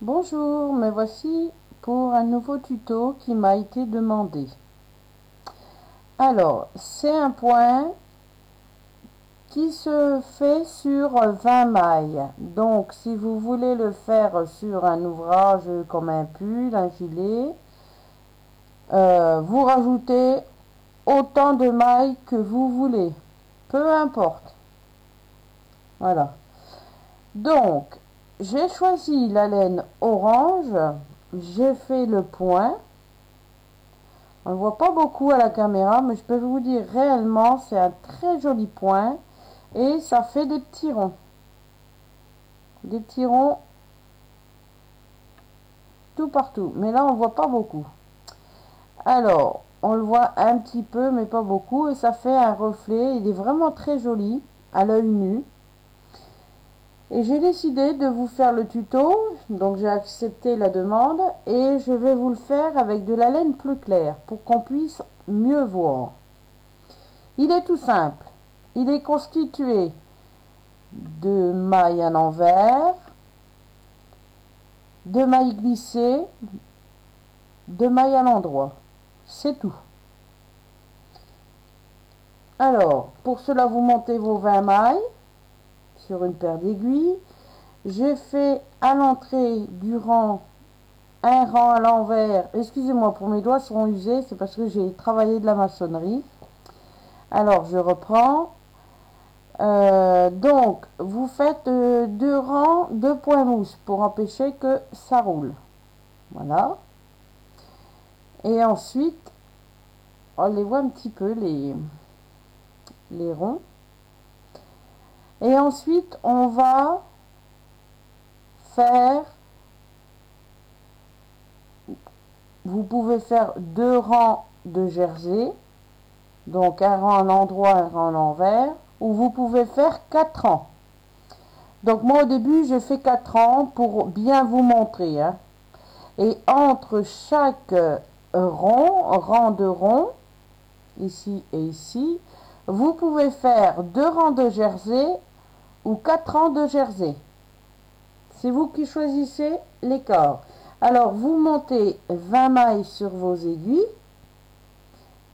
Bonjour, me voici pour un nouveau tuto qui m'a été demandé. Alors, c'est un point qui se fait sur 20 mailles. Donc, si vous voulez le faire sur un ouvrage comme un pull, un gilet, vous rajoutez autant de mailles que vous voulez. Peu importe. Voilà. Donc, j'ai choisi la laine orange. J'ai fait le point. On ne voit pas beaucoup à la caméra, mais je peux vous dire réellement, c'est un très joli point et ça fait des petits ronds. Des petits ronds tout partout, mais là on ne voit pas beaucoup. Alors, on le voit un petit peu, mais pas beaucoup, et ça fait un reflet. Il est vraiment très joli à l'œil nu. Et j'ai décidé de vous faire le tuto, donc j'ai accepté la demande et je vais vous le faire avec de la laine plus claire pour qu'on puisse mieux voir. Il est tout simple. Il est constitué de mailles à l'envers, de mailles glissées, de mailles à l'endroit. C'est tout. Alors, pour cela, vous montez vos 20 mailles sur une paire d'aiguilles. J'ai fait à l'entrée du rang un rang à l'envers. Excusez-moi, pour mes doigts seront usés, c'est parce que j'ai travaillé de la maçonnerie. Alors, je reprends. Donc, vous faites deux rangs de points mousse pour empêcher que ça roule. Voilà. Et ensuite, on les voit un petit peu, les ronds. Et ensuite, on va faire, vous pouvez faire deux rangs de jersey. Donc, un rang à l'endroit, un rang à l'envers. Ou vous pouvez faire 4 rangs. Donc, moi, au début, j'ai fait 4 rangs pour bien vous montrer. Hein. Et entre chaque rang de rond, ici et ici, vous pouvez faire 2 rangs de jersey ou 4 rangs de jersey. C'est vous qui choisissez les corps. Alors, vous montez 20 mailles sur vos aiguilles.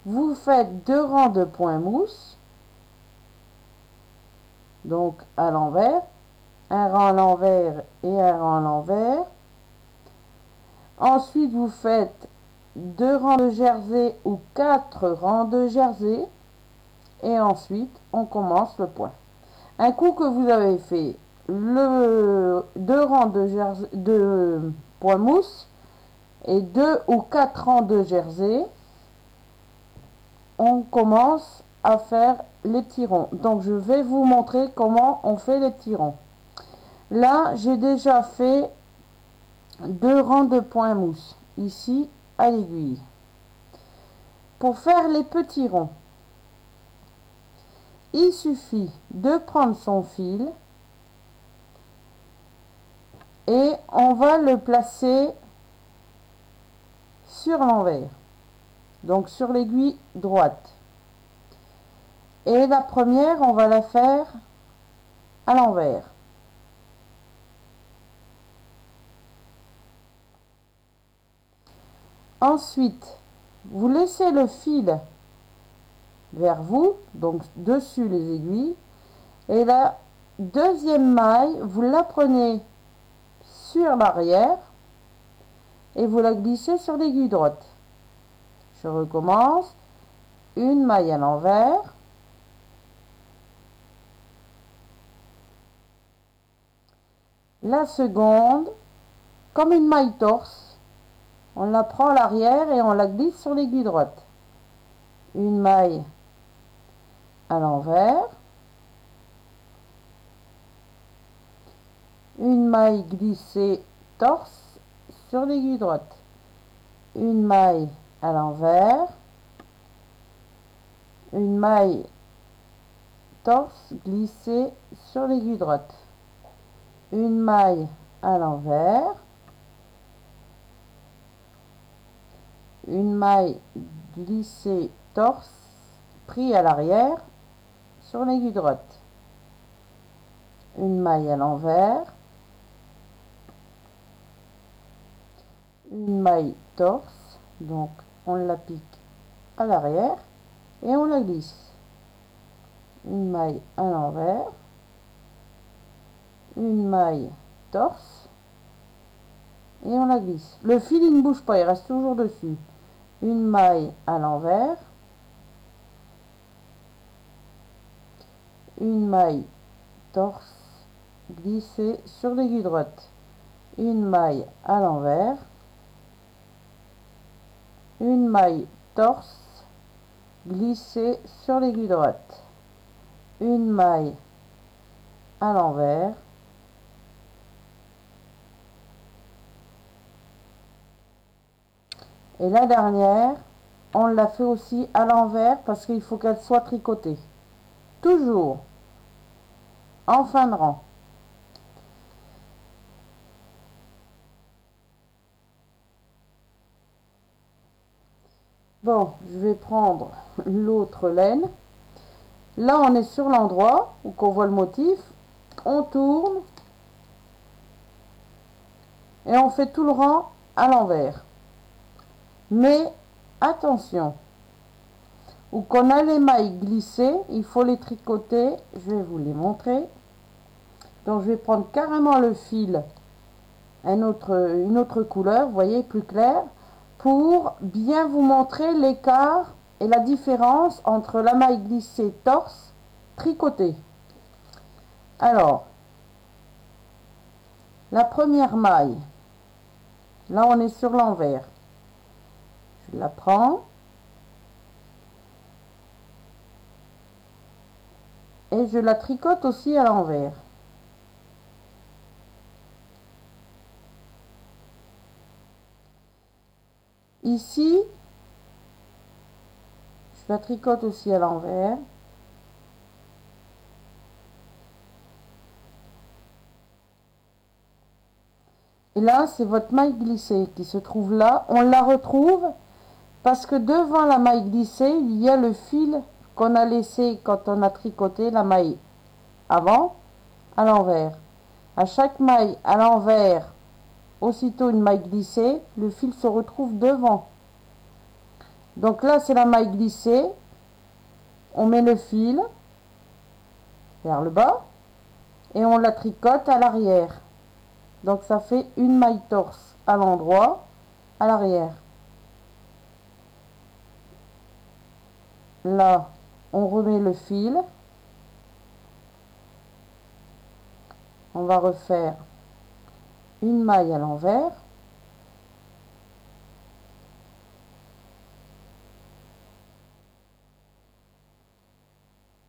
Vous faites 2 rangs de points mousse. Donc, à l'envers. Un rang à l'envers et un rang à l'envers. Ensuite, vous faites 2 rangs de jersey ou 4 rangs de jersey. Et ensuite, on commence le point. Un coup que vous avez fait le 2 rangs de points mousse et 2 ou 4 rangs de jersey, on commence à faire les tirons. Donc, je vais vous montrer comment on fait les tirons. Là, j'ai déjà fait 2 rangs de points mousse, ici à l'aiguille. Pour faire les petits ronds, il suffit de prendre son fil et on va le placer sur l'envers, donc sur l'aiguille droite. Et la première, on va la faire à l'envers. Ensuite, vous laissez le fil vers vous, donc dessus les aiguilles, et la deuxième maille, vous la prenez sur l'arrière et vous la glissez sur l'aiguille droite. Je recommence. Une maille à l'envers. La seconde, comme une maille torse, on la prend à l'arrière et on la glisse sur l'aiguille droite. Une maille à l'envers. Une maille glissée torse sur l'aiguille droite. Une maille à l'envers. Une maille torse glissée sur l'aiguille droite. Une maille à l'envers. Une maille glissée torse pris à l'arrière sur l'aiguille droite. Une maille à l'envers. une maille torse, donc on la pique à l'arrière et on la glisse, une maille à l'envers, une maille torse et on la glisse. Le fil il ne bouge pas, il reste toujours dessus, une maille à l'envers, une maille torse glissée sur l'aiguille droite, une maille à l'envers, une maille torse glissée sur l'aiguille droite, une maille à l'envers, et la dernière on la fait aussi à l'envers parce qu'il faut qu'elle soit tricotée, toujours en fin de rang. Bon, je vais prendre l'autre laine. Là on est sur l'endroit où on voit le motif, on tourne et on fait tout le rang à l'envers. Mais attention, où qu'on a les mailles glissées, il faut les tricoter. Je vais vous les montrer. Donc je vais prendre carrément le fil, une autre couleur, vous voyez, plus clair, pour bien vous montrer l'écart et la différence entre la maille glissée torse tricotée. Alors, la première maille, là on est sur l'envers, je la prends et je la tricote aussi à l'envers. Ici, je la tricote aussi à l'envers. Et là, c'est votre maille glissée qui se trouve là. On la retrouve parce que devant la maille glissée, il y a le fil qu'on a laissé quand on a tricoté la maille avant à l'envers. À chaque maille à l'envers, aussitôt une maille glissée, le fil se retrouve devant. Donc là, c'est la maille glissée. On met le fil vers le bas et on la tricote à l'arrière. Donc ça fait une maille torse à l'endroit, à l'arrière. Là, on remet le fil. On va refaire une maille à l'envers.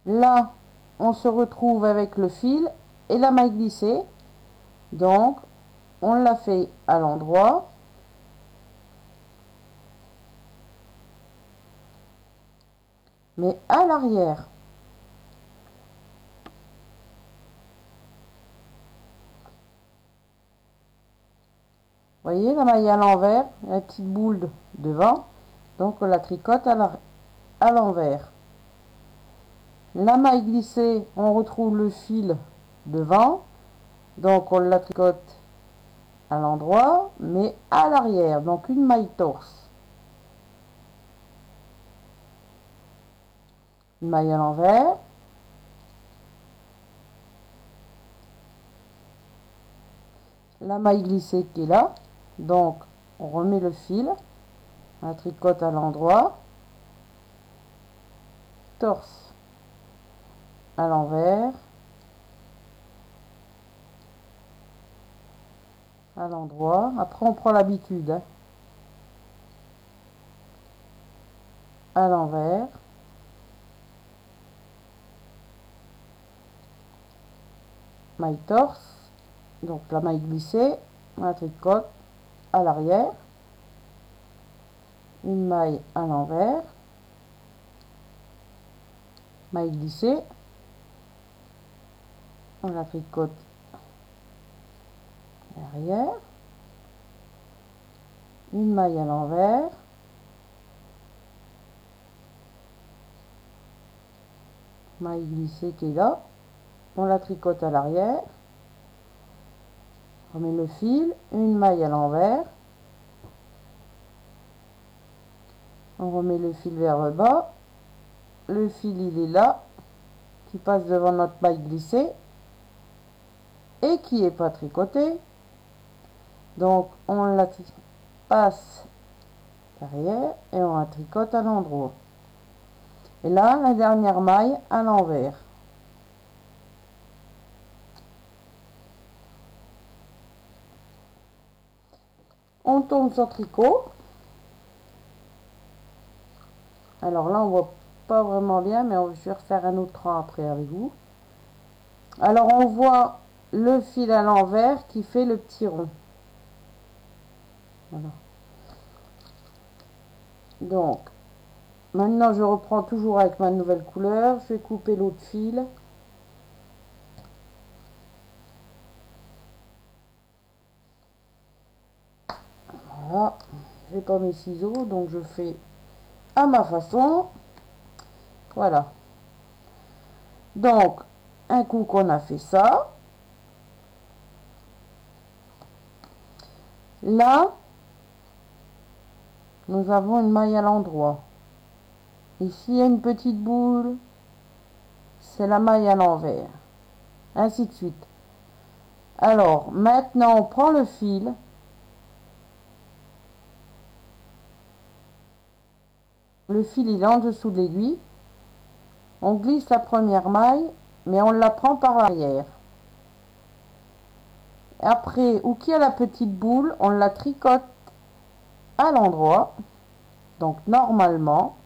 Là, on se retrouve avec le fil et la maille glissée. Donc, on la fait à l'endroit. Mais à l'arrière. Vous voyez la maille à l'envers, la petite boule devant. Donc, on la tricote à l'envers. La maille glissée, on retrouve le fil devant. Donc, on la tricote à l'endroit, mais à l'arrière. Donc, une maille torse. Une maille à l'envers. La maille glissée qui est là. Donc, on remet le fil. On la tricote à l'endroit. Torse à l'envers. À l'endroit. Après, on prend l'habitude. Hein. À l'envers. Maille torse. Donc, la maille glissée. On la tricote à l'arrière. Une maille à l'envers. Maille glissée. On la tricote à l'arrière. Une maille à l'envers. Maille glissée qui est là. On la tricote à l'arrière. On met le fil, une maille à l'envers. On remet le fil vers le bas. Le fil, il est là, qui passe devant notre maille glissée et qui n'est pas tricoté. Donc, on la passe derrière et on la tricote à l'endroit. Et là, la dernière maille à l'envers. On tourne sur tricot. Alors là, on voit pas vraiment bien, mais je vais refaire un autre rang après avec vous. Alors, on voit le fil à l'envers qui fait le petit rond. Voilà. Donc, maintenant, je reprends toujours avec ma nouvelle couleur. Je vais couper l'autre fil. Voilà. J'ai pas mes ciseaux, donc je fais à ma façon. Voilà. Donc, un coup qu'on a fait ça, là, nous avons une maille à l'endroit. Ici, il y a une petite boule, c'est la maille à l'envers. Ainsi de suite. Alors, maintenant, on prend le fil. Le fil, il est en dessous de l'aiguille. On glisse la première maille, mais on la prend par l'arrière. Après, où qu'il y a la petite boule, on la tricote à l'endroit. Donc, normalement,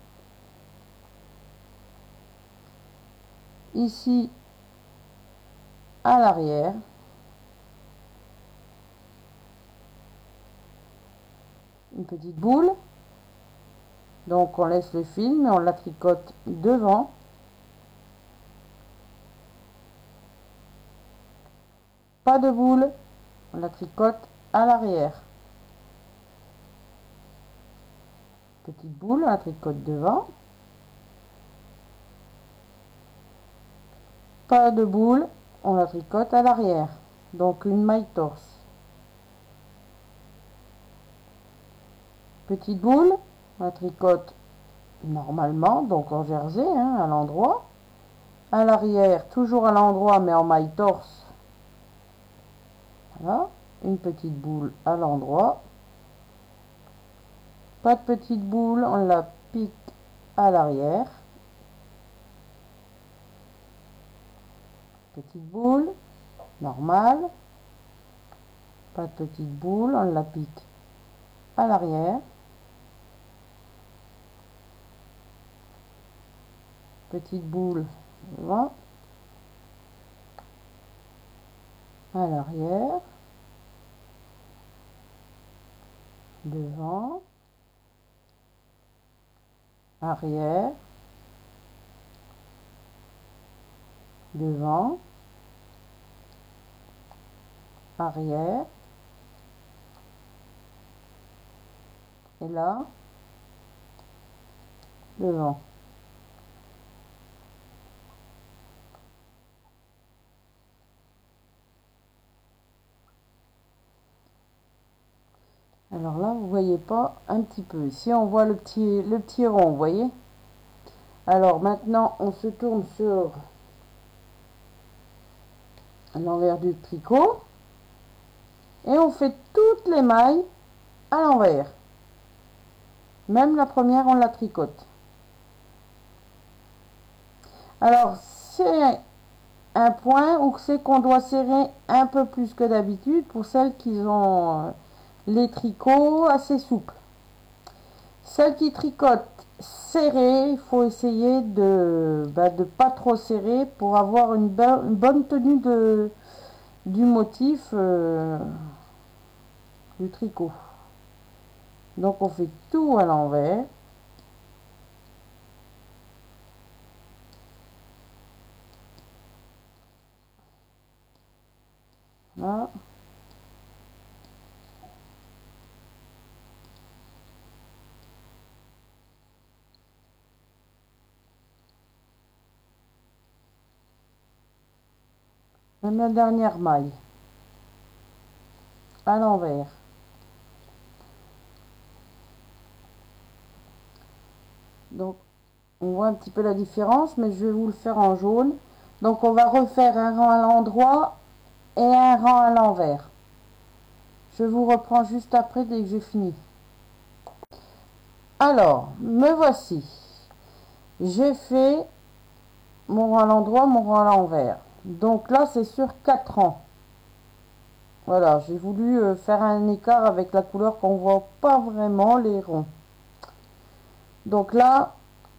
ici, à l'arrière. Une petite boule. Donc, on laisse le fil, mais on la tricote devant. Pas de boule, on la tricote à l'arrière. Petite boule, on la tricote devant. Pas de boule, on la tricote à l'arrière. Donc une maille torse. Petite boule, on la tricote normalement, donc en jersey, hein, à l'endroit. À l'arrière, toujours à l'endroit, mais en maille torse. Voilà, une petite boule à l'endroit. Pas de petite boule, on la pique à l'arrière. Petite boule, normale. Pas de petite boule, on la pique à l'arrière. Petite boule devant. À l'arrière. Devant. Arrière. Devant. Arrière. Et là, devant. Alors là, vous voyez pas un petit peu. Ici, on voit le petit rond, vous voyez. Alors maintenant, on se tourne sur l'envers du tricot. Et on fait toutes les mailles à l'envers. Même la première, on la tricote. Alors, c'est un point où c'est qu'on doit serrer un peu plus que d'habitude pour celles qui ont les tricots assez souples. Celles qui tricotent serré, il faut essayer de pas trop serrer pour avoir une bonne tenue du motif du tricot. Donc on fait tout à l'envers. Là. Même la dernière maille à l'envers. Donc on voit un petit peu la différence, mais je vais vous le faire en jaune. Donc on va refaire un rang à l'endroit et un rang à l'envers. Je vous reprends juste après dès que j'ai fini. Alors, me voici. J'ai fait mon rang à l'endroit, mon rang à l'envers. Donc là, c'est sur 4 rangs. Voilà, j'ai voulu faire un écart avec la couleur qu'on voit pas vraiment les ronds. Donc là,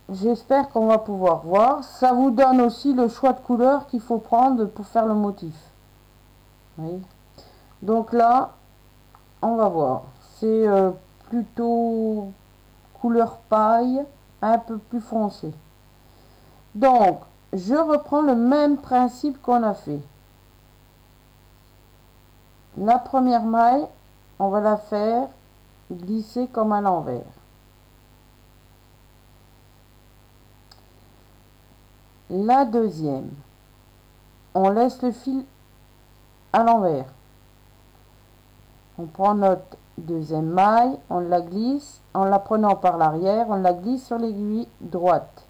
j'espère qu'on va pouvoir voir. Ça vous donne aussi le choix de couleur qu'il faut prendre pour faire le motif. Oui. Donc là, on va voir. C'est plutôt couleur paille, un peu plus foncé. Donc, je reprends le même principe qu'on a fait. La première maille, on va la faire glisser comme à l'envers. La deuxième, on laisse le fil à l'envers. On prend notre deuxième maille, on la glisse, en la prenant par l'arrière, on la glisse sur l'aiguille droite.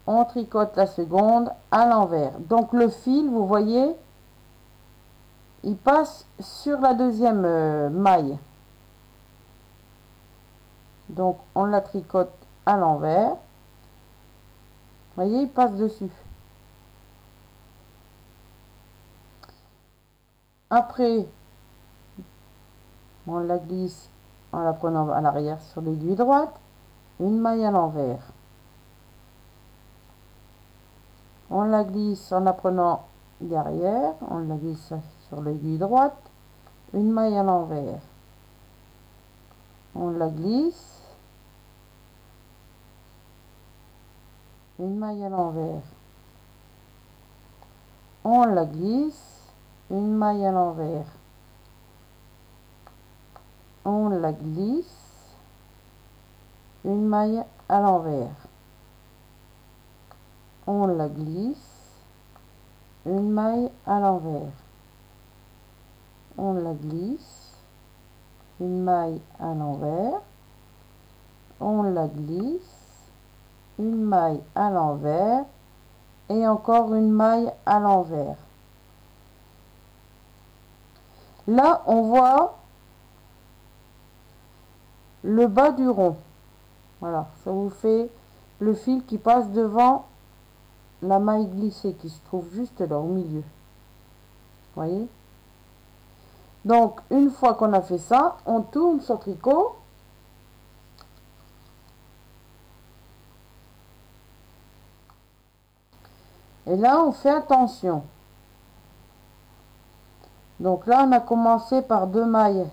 On tricote la seconde à l'envers. Donc le fil, vous voyez, il passe sur la deuxième maille. Donc on la tricote à l'envers. Vous voyez, il passe dessus. Après, on la glisse en la prenant à l'arrière sur l'aiguille droite. Une maille à l'envers. On la glisse en la prenant derrière. On la glisse sur l'aiguille droite. Une maille à l'envers. On la glisse. Une maille à l'envers. On la glisse. Une maille à l'envers. On la glisse. Une maille à l'envers. On la glisse. Une maille à l'envers. On la glisse. Une maille à l'envers. On la glisse. Une maille à l'envers. Et encore une maille à l'envers. Là, on voit le bas du rond. Voilà, ça vous fait le fil qui passe devant la maille glissée qui se trouve juste là au milieu. Voyez? Donc, une fois qu'on a fait ça, on tourne son tricot. Et là, on fait attention. Donc là, on a commencé par 2 mailles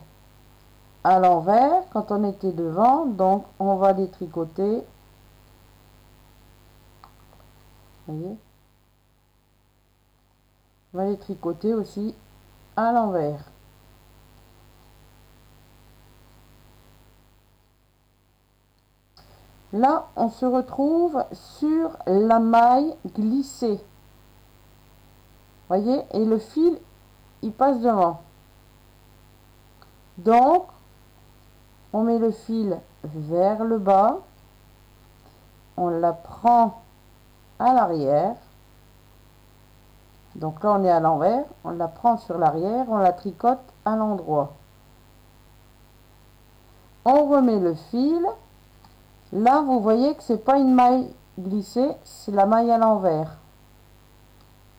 à l'envers quand on était devant. Donc, on va les tricoter. Voyez? On va les tricoter aussi à l'envers. Là, on se retrouve sur la maille glissée. Voyez? Et le fil, il passe devant. Donc, on met le fil vers le bas. On la prend à l'arrière. Donc là, on est à l'envers. On la prend sur l'arrière. On la tricote à l'endroit. On remet le fil. Là, vous voyez que c'est pas une maille glissée, c'est la maille à l'envers.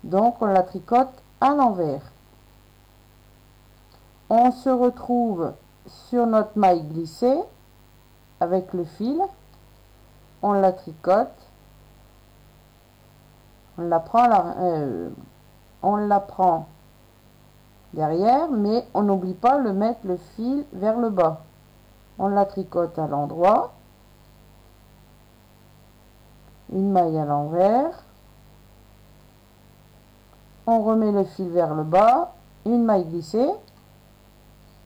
Donc, on la tricote à l'envers. On se retrouve sur notre maille glissée avec le fil. On la tricote. On la prend derrière, mais on n'oublie pas de mettre le fil vers le bas. On la tricote à l'endroit. Une maille à l'envers. On remet le fil vers le bas. Une maille glissée.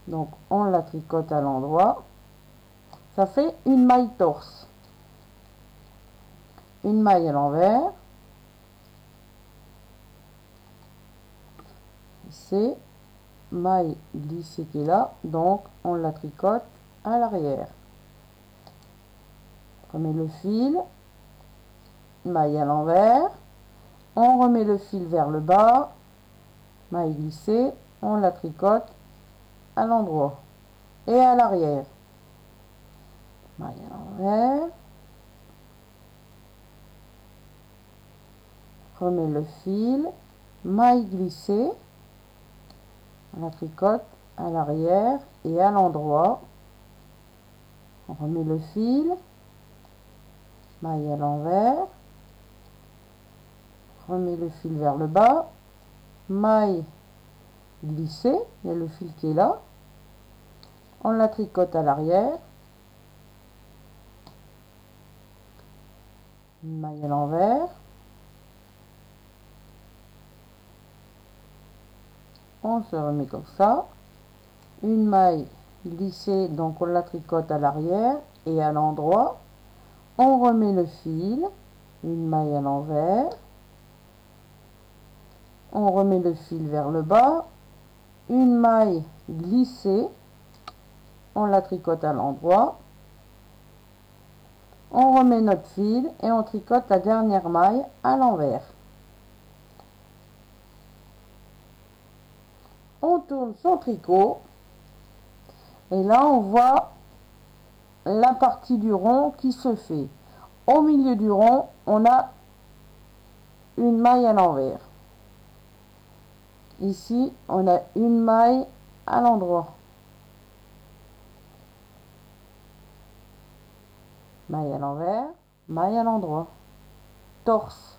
Donc on la tricote à l'endroit. Ça fait une maille torse. Une maille à l'envers. C'est maille glissée qui est là. Donc on la tricote à l'arrière. remet le fil, maille à l'envers, on remet le fil vers le bas, maille glissée, on la tricote à l'endroit et à l'arrière, maille à l'envers, remet le fil, maille glissée, on la tricote à l'arrière et à l'endroit, on remet le fil, maille à l'envers, remet le fil vers le bas, maille glissée, il y a le fil qui est là, on la tricote à l'arrière, maille à l'envers, on se remet comme ça, une maille glissée, donc on la tricote à l'arrière et à l'endroit, on remet le fil, une maille à l'envers, on remet le fil vers le bas, une maille glissée, on la tricote à l'endroit, on remet notre fil et on tricote la dernière maille à l'envers. On tourne son tricot et là on voit la partie du rond qui se fait. Au milieu du rond, on a une maille à l'envers. Ici, on a une maille à l'endroit. Maille à l'envers, maille à l'endroit. Torse.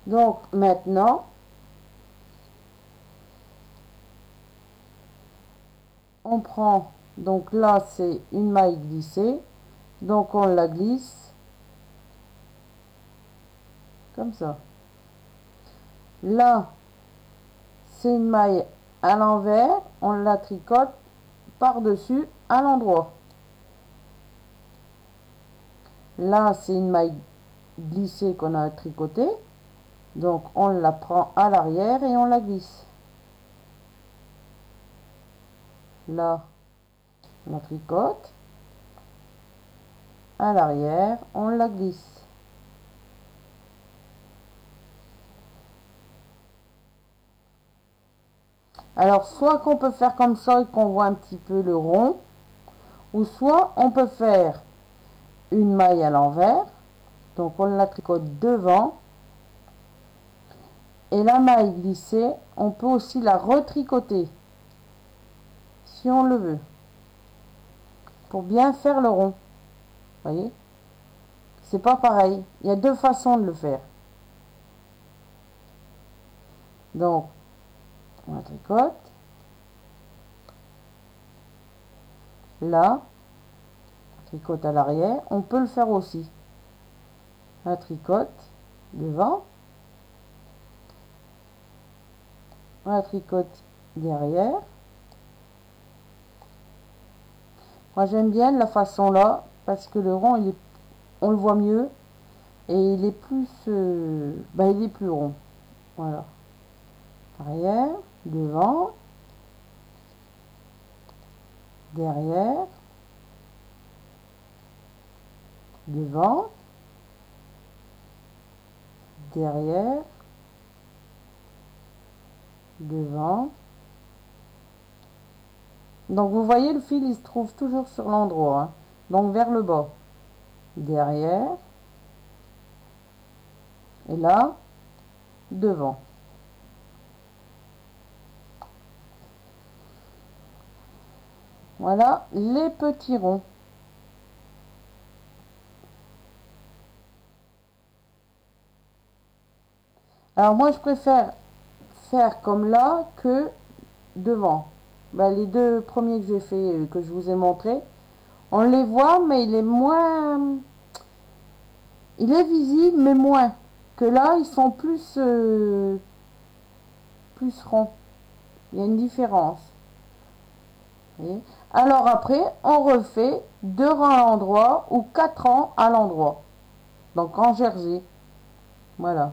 Donc maintenant, on prend, donc là c'est une maille glissée, donc on la glisse comme ça. Là, c'est une maille à l'envers, on la tricote par-dessus à l'endroit. Là, c'est une maille glissée qu'on a tricotée, donc on la prend à l'arrière et on la glisse. Là, on la tricote à l'arrière, on la glisse. Alors, soit qu'on peut faire comme ça et qu'on voit un petit peu le rond, ou soit on peut faire une maille à l'envers, donc on la tricote devant, et la maille glissée, on peut aussi la retricoter, si on le veut, pour bien faire le rond. Vous voyez, c'est pas pareil, il y a deux façons de le faire. Donc, on la tricote. Là, tricote à l'arrière, on peut le faire aussi. La tricote devant, on la tricote derrière. Moi j'aime bien de la façon là parce que le rond on le voit mieux et il est plus il est plus rond. Voilà. Arrière, devant, derrière, devant, derrière, devant. Donc vous voyez, le fil il se trouve toujours sur l'endroit, hein. Donc vers le bas, derrière, et là, devant. Voilà les petits ronds. Alors moi je préfère faire comme là que devant. Les deux premiers que j'ai fait, que je vous ai montré, on les voit mais il est moins, il est visible mais moins que là, ils sont plus plus ronds. Il y a une différence. Voyez. Alors après on refait 2 rangs à l'endroit ou 4 rangs à l'endroit, donc en jersey. Voilà.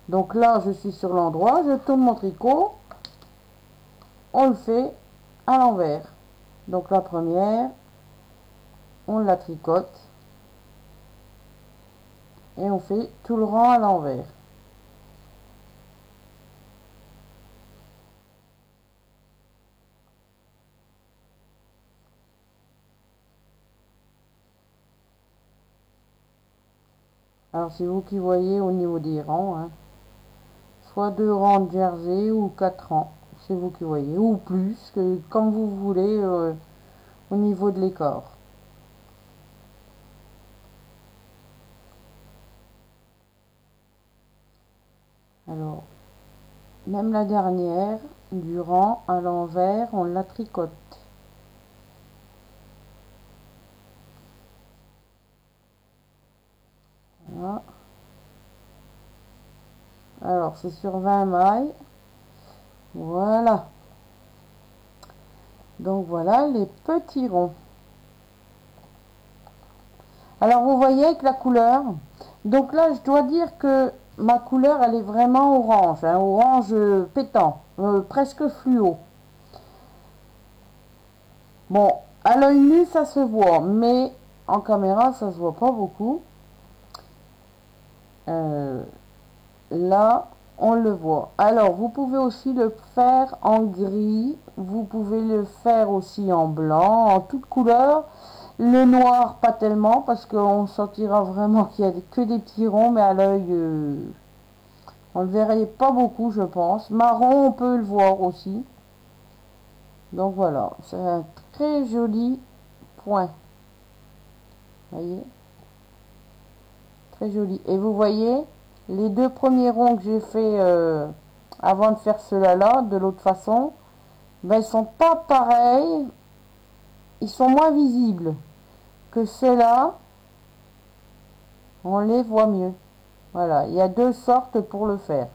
Donc là je suis sur l'endroit, je tourne mon tricot, on le fait à l'envers. Donc la première, on la tricote et on fait tout le rang à l'envers. Alors c'est vous qui voyez au niveau des rangs, hein. Soit 2 rangs de jersey ou 4 rangs, c'est vous qui voyez, ou plus, comme vous voulez au niveau de l'écart. Alors, même la dernière du rang à l'envers, on la tricote. Voilà. Alors, c'est sur 20 mailles. Voilà. Donc, voilà les petits ronds. Alors, vous voyez avec la couleur. Donc là, je dois dire que ma couleur, elle est vraiment orange. Hein, orange pétant. Presque fluo. Bon, à l'œil nu, ça se voit. Mais en caméra, ça se voit pas beaucoup. Là, on le voit. Alors, vous pouvez aussi le faire en gris. Vous pouvez le faire aussi en blanc, en toute couleur. Le noir, pas tellement, parce qu'on sentira vraiment qu'il y a que des petits ronds, mais à l'œil, on le verrait pas beaucoup, je pense. Marron, on peut le voir aussi. Donc voilà, c'est un très joli point. Voyez, très joli. Et vous voyez, les 2 premiers ronds que j'ai fait avant de faire cela-là, de l'autre façon, ben, ils sont pas pareils. Ils sont moins visibles que ceux-là. On les voit mieux. Voilà, il y a 2 sortes pour le faire.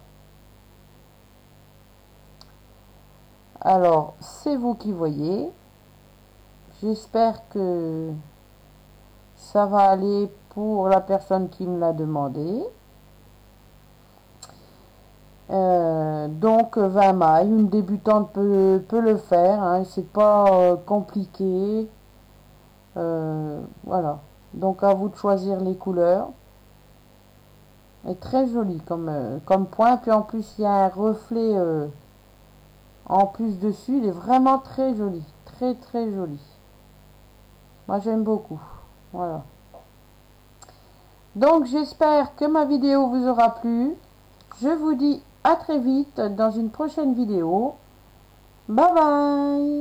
Alors, c'est vous qui voyez. J'espère que ça va aller pour la personne qui me l'a demandé. Donc 20 mailles, une débutante peut le faire, hein, c'est pas compliqué. Voilà. Donc à vous de choisir les couleurs. Est très joli comme point. Puis en plus il y a un reflet en plus dessus. Il est vraiment très joli. Très très joli. Moi j'aime beaucoup. Voilà. Donc j'espère que ma vidéo vous aura plu. Je vous dis à très vite dans une prochaine vidéo. Bye bye!